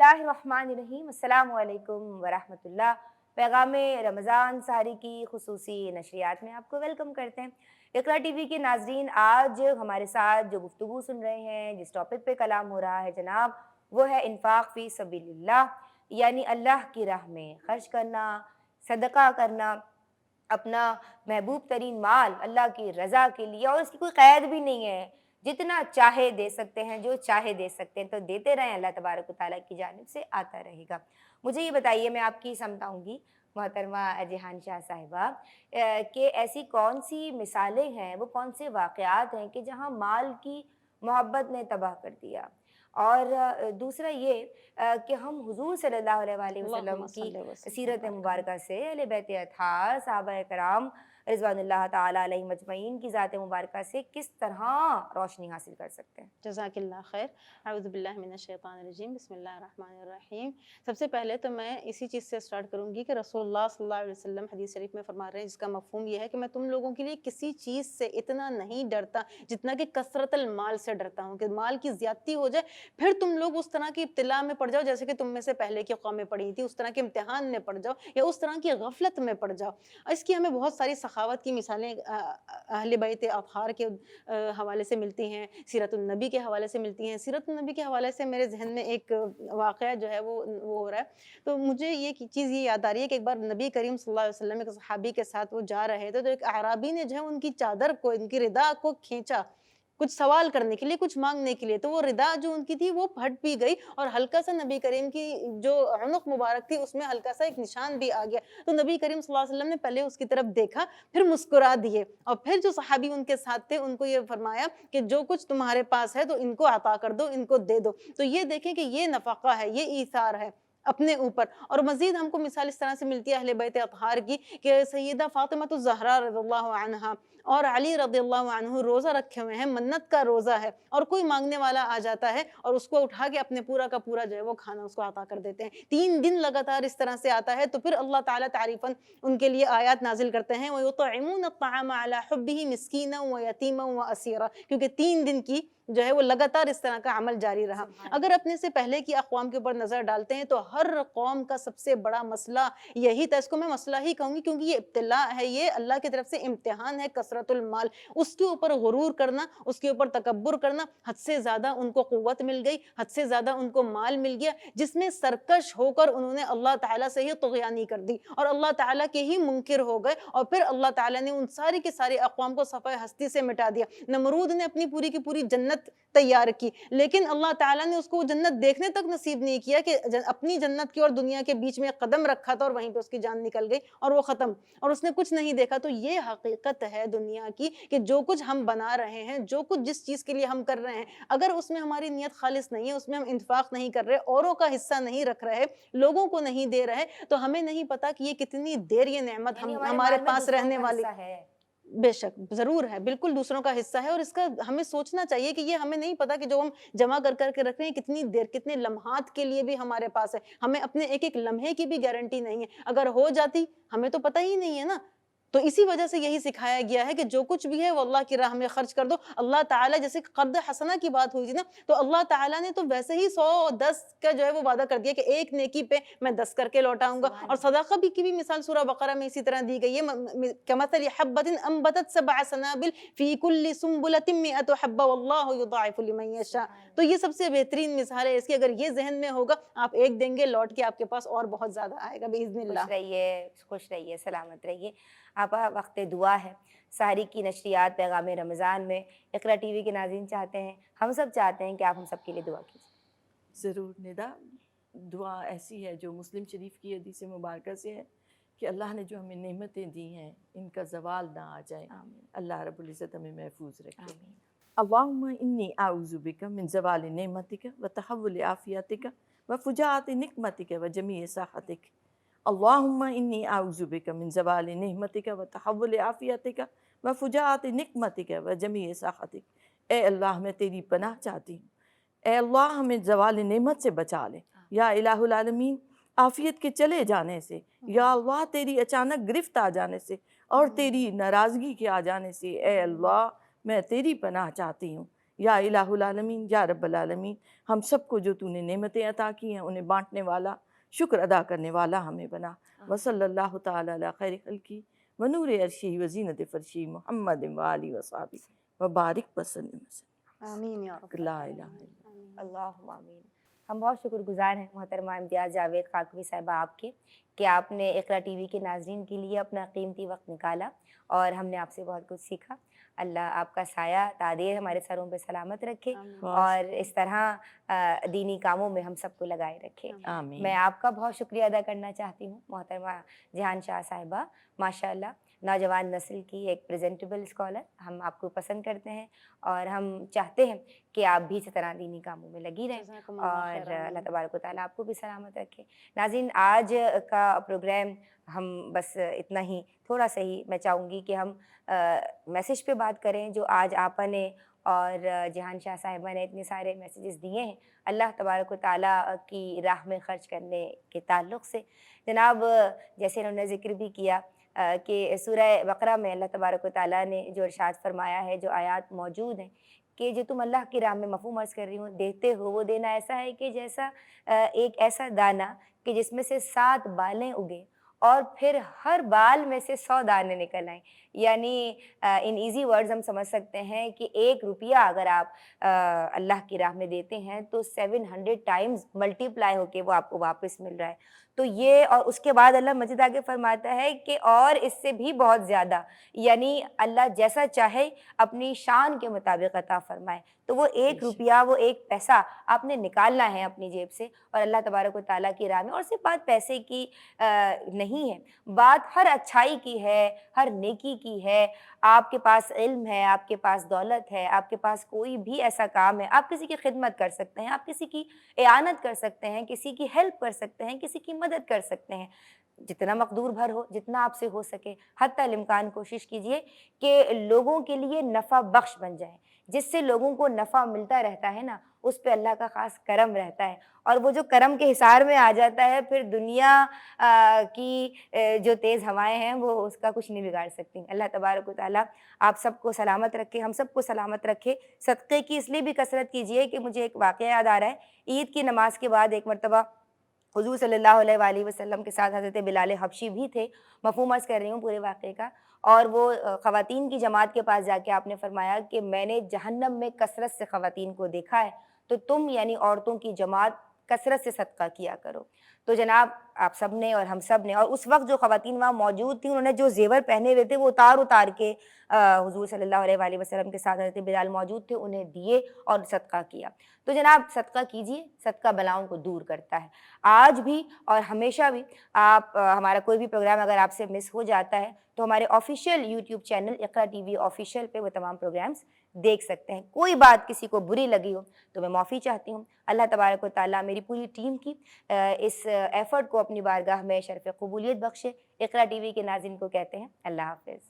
बिस्मिल्लाहिर्रहमानिर्रहीम अस्सलामु अलैकुम वरहमतुल्लाह। पैगाम रमज़ान सारी की खुसूसी नशरियात में आपको वेलकम करते हैं। इक़रा टीवी के नाज़रीन, आज हमारे साथ जो गुफ्तगू सुन रहे हैं, जिस टॉपिक पे कलाम हो रहा है जनाब, वो है इन्फ़ाक़ फ़ी सबीलिल्लाह, यानी अल्लाह की राह में ख़र्च करना, सदका करना, अपना महबूब तरीन माल अल्लाह की रज़ा के लिए। और इसकी कोई क़ैद भी नहीं है, जितना चाहे दे सकते हैं, जो चाहे दे सकते हैं, तो देते रहें, अल्लाह तबारक व तआला की जानिब से आता रहेगा। मुझे ये बताइए, मैं आपकी समझाऊँगी मोहतरमा जिहान शाह साहिबा, कि ऐसी कौन सी मिसालें हैं, वो कौन से वाक़यात हैं कि जहाँ माल की मोहब्बत ने तबाह कर दिया। और दूसरा ये कि हम हुज़ूर सल्लल्लाहु अलैहि वसल्लम अल्लाहुम्मा की सल्लि वसल्लिम व सीरत बारिक अलैहि। मुबारक से, अहले बैत अताहार, सहाबाए कराम रिज़वानुल्लाह ताला अलैहिम अजमईन की ज़ात मुबारक से किस तरह रोशनी हासिल कर सकते हैं? जज़ाकिल्लाह खैर। अऊज़ु बिल्लाहि मिनश शैतानिर रजीम। बिस्मिल्लाहिर रहमानिर रहीम। सबसे पहले तो मैं इसी चीज़ से स्टार्ट करूँगी कि रसूलुल्लाह सल्लल्लाहु अलैहि वसल्लम हदीस शरीफ में फरमा रहे हैं, जिसका मफ़हूम ये है कि मैं तुम लोगों के लिए किसी चीज़ से इतना नहीं डरता जितना कि कसरतल माल से डरता हूँ, कि माल की ज़्यादती हो जाए, फिर तुम लोग उस तरह की इब्तिला में पड़ जाओ जैसे कि तुम में से पहले की कौमें पड़ी थी, उस तरह के इम्तिहान में पड़ जाओ या उस तरह की गफ़लत में पड़ जाओ। इसकी हमें बहुत सारी सखावत की मिसालें अहले बैत अतहार के हवाले से मिलती हैं, सीरतुन नबी के हवाले से मिलती हैं। सीरतुन नबी के हवाले से मेरे ज़हन में एक वाक़या जो है वो हो रहा है। तो मुझे ये चीज़ ये याद आ रही है कि एक बार नबी करीम सल्लल्लाहु अलैहि वसल्लम एक सहाबी के साथ वो जा रहे थे, तो एक अअराबी ने जो है उनकी चादर को, उनकी रिदा को खींचा, कुछ सवाल करने के लिए, कुछ माँगने के लिए। तो वो रिदा जो उनकी थी वो फट भी गई और हल्का-सा नबी करीम की जो उनुक़ मुबारक थी उसमें हल्का-सा एक निशान भी आ गया। तो नबी करीम सल्लल्लाहु अलैहि वसल्लम ने पहले उसकी तरफ देखा, फिर मुस्कुरा दिए और फिर जो सहाबी उनके साथ थे उनको ये फरमाया कि जो कुछ तुम्हारे पास है तो इनको अता कर दो, इनको दे दो। तो ये देखें कि ये नफ़क़ा है, ये ईसार है अपने ऊपर। और मज़ीद हमको मिसाल इस तरह से मिलती है अहले बैत अतहार की कि सय्यदा फ़ातिमा ज़हरा रज़ियल्लाहु अन्हा और अली रज़ियल्लाहु अन्हु रोज़ा रखे हुए हैं, मन्नत का रोज़ा है और कोई माँगने वाला आ जाता है और उसको उठा के अपने पूरा का पूरा जो है वो खाना उसको अता कर देते हैं। 3 दिन लगातार इस तरह से आता है तो फिर अल्लाह ताला तारीफ़न उनके लिए आयत नाज़िल करते हैं, व युतइमून अत्तआम अला हुब्बिही मिस्कीनन व यतीमन व असीरा, क्योंकि 3 दिन की जो है वो लगातार इस तरह का अमल जारी रहा। सुभान अगर अल्लाह। अपने से पहले की अक़वाम के ऊपर नज़र डालते हैं तो हर कौम का सबसे बड़ा मसला यही था। इसको मैं मसला ही कहूँगी क्योंकि ये इब्तिला है, ये अल्लाह की तरफ से इम्तिहान है, कसरतुल माल। उसके ऊपर गुरूर करना, उसके ऊपर तकब्बुर करना, हद से ज़्यादा उनको क़ुव्वत मिल गई, हद से ज़्यादा उनको माल मिल गया, जिसमें सरकश होकर उन्होंने अल्लाह ताला से ही तुग़यानी कर दी और अल्लाह ताला के ही मुनकिर हो गए और फिर अल्लाह ताला ने उन सारी की सारी अक़वाम को सफ़े हस्ती से मिटा दिया। नमरूद ने अपनी पूरी की पूरी जन्नत तैयार की, लेकिन अल्लाह ताला ने उसको वो जन्नत देखने तक नसीब नहीं किया कि अपनी जन्नत की और दुनिया के बीच में कदम रखा था और वहीं पे उसकी जान निकल गई और वो ख़त्म और उसने कुछ नहीं देखा। तो ये हकीकत है दुनिया की कि जो कुछ हम बना रहे हैं, जो कुछ जिस चीज़ के लिए हम कर रहे हैं, अगर उसमें हमारी नीयत खालिस नहीं है, उसमें हम इंफ़ाक़ नहीं कर रहे, औरों का हिस्सा नहीं रख रहे, लोगों को नहीं दे रहे, तो हमें नहीं पता कि ये कितनी देर ये नेमत यानी हम हमारे हमारे माल में पास दूसरों रहने का वाली। हिस्सा है। बेशक, ज़रूर है, बिल्कुल दूसरों का हिस्सा है और इसका हमें सोचना चाहिए कि ये हमें नहीं पता कि जो हम जमा कर के रख रहे हैं, कितनी देर, कितने लम्हात के लिए भी हमारे पास है। हमें अपने एक-एक लम्हे की भी गारंटी नहीं है। अगर हो जाती, हमें तो पता ही नहीं है ना। तो इसी वजह से यही सिखाया गया है कि जो कुछ भी है वो अल्लाह की राह में खर्च कर दो। अल्लाह ताला, जैसे क़र्ज़ हसना की बात हुई थी ना, तो अल्लाह ताला ने तो वैसे ही 100 10 का जो है वो वादा कर दिया कि एक नेकी पे मैं 10 करके लौटाऊँगा। सुभान और अल्लाह। सदाक़ा भी की भी मिसाल सूरह बक़रा में इसी तरह दी गई है। कमसली हब्बतिन अम्बतत सबअ सनाबिल फ़ी कुल्लि सुम्बुलतिन मिअतु हब्बा वल्लाहु युज़ाइफ़ु लिमन यशा। सुभान तो अल्लाह। ये सबसे बेहतरीन मिसाल है इसकी। अगर ये ज़हन में होगा, आप एक देंगे, लौट के आपके पास और बहुत ज़्यादा आएगा बिइज़्निल्लाह। खुश रहिए, सलामत रहिए। आपा वक़्त दुआ है। सारी की नशरियात पैगाम रमज़ान में इक़रा टीवी के नाज़रीन चाहते हैं, हम सब चाहते हैं कि आप हम सब के लिए दुआ कीजिए। ज़रूर निदा, दुआ ऐसी है जो मुस्लिम शरीफ की हदीस मुबारक से है कि अल्लाह ने जो हमें नेमतें दी हैं, इनका ज़वाल ना आ जाए। आमीन। अल्लाह रब्बुल इज़्ज़त हमें महफूज़ रखे। आमीन। अल्लाहुम्मा इन्नी आऊज़ु बिका मिन ज़वालि नेमतिका व तहव्वुलि आफ़ियतिका व फ़ुजाअति निक़मतिका व जमीइ सख़तिक। अल्लाहुम्मा इन्नी आऊज़ु बिका मिन ज़वालि नेमतिका व तहव्वुलि आफ़ियतिका व फ़ुजाअति निक़मतिका व जमीइ सख़तिक। ए अल्लाह, मैं तेरी पनाह चाहती हूँ। ए अल्लाह, हमें ज़वाल नेमत से बचा ले। या इलाहुल आलमीन, आफ़ियत के चले जाने से, या अल्लाह तेरी अचानक गिरफ्त आ जाने से और तेरी नाराज़गी के आ जाने से, ए अल्लाह मैं तेरी पनाह चाहती हूँ یا الہ العالمین، یا رب العالمین، ہم سب کو جو تو نے نعمتیں عطا کی ہیں انہیں بانٹنے والا، شکر ادا کرنے والا ہمیں بنا۔ وصلی اللہ تعالی علی خیر خلقی ونور عرشی وزینت فرشی محمد وآلہ وصحبہ وبارک وسلم۔ آمین یا رب لا الہ الا آمین۔ اللہم آمین۔ ہم بہت شکر گزار ہیں محترمہ امتیاز جاوید خاکوی صاحبہ آپ کے، کہ آپ نے اقرا ٹی وی کے ناظرین کے لیے اپنا قیمتی وقت نکالا اور ہم نے آپ سے بہت کچھ سیکھا۔ اللہ آپ کا سایہ تادیر ہمارے سروں پہ سلامت رکھے آمین۔ اور اس طرح دینی کاموں میں ہم سب کو لگائے رکھے۔ آمین۔ میں آپ کا بہت شکریہ ادا کرنا چاہتی ہوں محترمہ جہان شاہ صاحبہ، ماشاءاللہ نوجوان نسل کی ایک پریزنٹیبل اسکالر، ہم آپ کو پسند کرتے ہیں اور ہم چاہتے ہیں کہ آپ بھی اسی طرح دینی کاموں میں لگی رہیں جزاکم اللہ اور خیر، آمین۔ اللہ تبارک و تعالیٰ آپ کو بھی سلامت رکھے۔ ناظرین، آج کا پروگرام ہم بس اتنا ہی، تھوڑا سا ہی میں چاہوں گی کہ ہم میسیج پہ بات کریں جو آج آپا نے اور جہان شاہ صاحبہ نے اتنے سارے میسیجز دیے ہیں اللہ تبارک و تعالیٰ کی راہ میں خرچ کرنے کے تعلق سے۔ جناب جیسے انہوں نے ذکر بھی کیا کہ سورہ بقرہ میں اللہ تبارک و تعالیٰ نے جو ارشاد فرمایا ہے، جو آیات موجود ہیں کہ جو تم اللہ کی راہ میں مفہوم عرض کر رہی ہوں دیتے ہو، وہ دینا ایسا ہے کہ جیسا ایک ایسا دانہ کہ جس میں سے 7 بالیں اگیں اور پھر ہر بال میں سے 100 دانے نکل آئیں۔ یعنی ان ایزی ورڈز ہم سمجھ سکتے ہیں کہ 1 روپیہ اگر آپ اللہ کی راہ میں دیتے ہیں تو 700 ٹائمز ملٹیپلائی ہو کے وہ آپ کو واپس مل رہا ہے۔ تو یہ، اور اس کے بعد اللہ مزید آگے فرماتا ہے کہ اور اس سے بھی بہت زیادہ، یعنی اللہ جیسا چاہے اپنی شان کے مطابق عطا فرمائے۔ تو وہ 1 روپیہ، وہ 1 پیسہ آپ نے نکالنا ہے اپنی جیب سے اور اللہ تبارک و تعالیٰ کی راہ میں۔ اور صرف بات پیسے کی نہیں ہے، بات ہر اچھائی کی ہے، ہر نیکی کی ہے۔ آپ کے پاس علم ہے، آپ کے پاس دولت ہے، آپ کے پاس کوئی بھی ایسا کام ہے، آپ کسی کی خدمت کر سکتے ہیں، آپ کسی کی اعانت کر سکتے ہیں، کسی کی ہیلپ کر سکتے ہیں، کسی کی مدد کر سکتے ہیں۔ جتنا مقدور بھر ہو، جتنا آپ سے ہو سکے، حتی الامکان کوشش کیجئے کہ لوگوں کے لیے نفع بخش بن جائیں۔ جس سے لوگوں کو نفع ملتا رہتا ہے نا، اس پہ اللہ کا خاص کرم رہتا ہے، اور وہ جو کرم کے حصار میں آ جاتا ہے پھر دنیا کی جو تیز ہوائیں ہیں وہ اس کا کچھ نہیں بگاڑ سکتی۔ اللہ تبارک و تعالیٰ آپ سب کو سلامت رکھے، ہم سب کو سلامت رکھے۔ صدقے کی اس لیے بھی کثرت کیجئے کہ مجھے ایک واقعہ یاد آ رہا ہے۔ عید کی نماز کے بعد ایک مرتبہ حضور صلی اللہ علیہ وآلہ وسلم کے ساتھ حضرت بلال حبشی بھی تھے، مفہوم عرض کر رہی ہوں پورے واقعے کا، اور وہ خواتین کی جماعت کے پاس جا کے آپ نے فرمایا کہ میں نے جہنم میں کثرت سے خواتین کو دیکھا ہے، تو تم یعنی عورتوں کی جماعت کثرت سے صدقہ کیا کرو۔ تو جناب آپ سب نے اور ہم سب نے، اور اس وقت جو خواتین وہاں موجود تھیں انہوں نے جو زیور پہنے ہوئے تھے وہ اتار کے حضور صلی اللہ علیہ وآلہ وسلم کے ساتھ حضرت بلال موجود تھے، انہیں دیے اور صدقہ کیا۔ تو جناب صدقہ کیجئے، صدقہ بلاؤں کو دور کرتا ہے۔ آج بھی اور ہمیشہ بھی آپ ہمارا کوئی بھی پروگرام اگر آپ سے مس ہو جاتا ہے تو ہمارے آفیشیل یوٹیوب چینل اقرا ٹی وی آفیشیل پہ وہ تمام پروگرامز دیکھ سکتے ہیں۔ کوئی بات کسی کو بری لگی ہو تو میں معافی چاہتی ہوں۔ اللہ تبارک و تعالیٰ میری پوری ٹیم کی اس ایفرٹ کو اپنی بارگاہ میں شرف قبولیت بخشے۔ اقرا ٹی وی کے ناظرین کو کہتے ہیں اللہ حافظ۔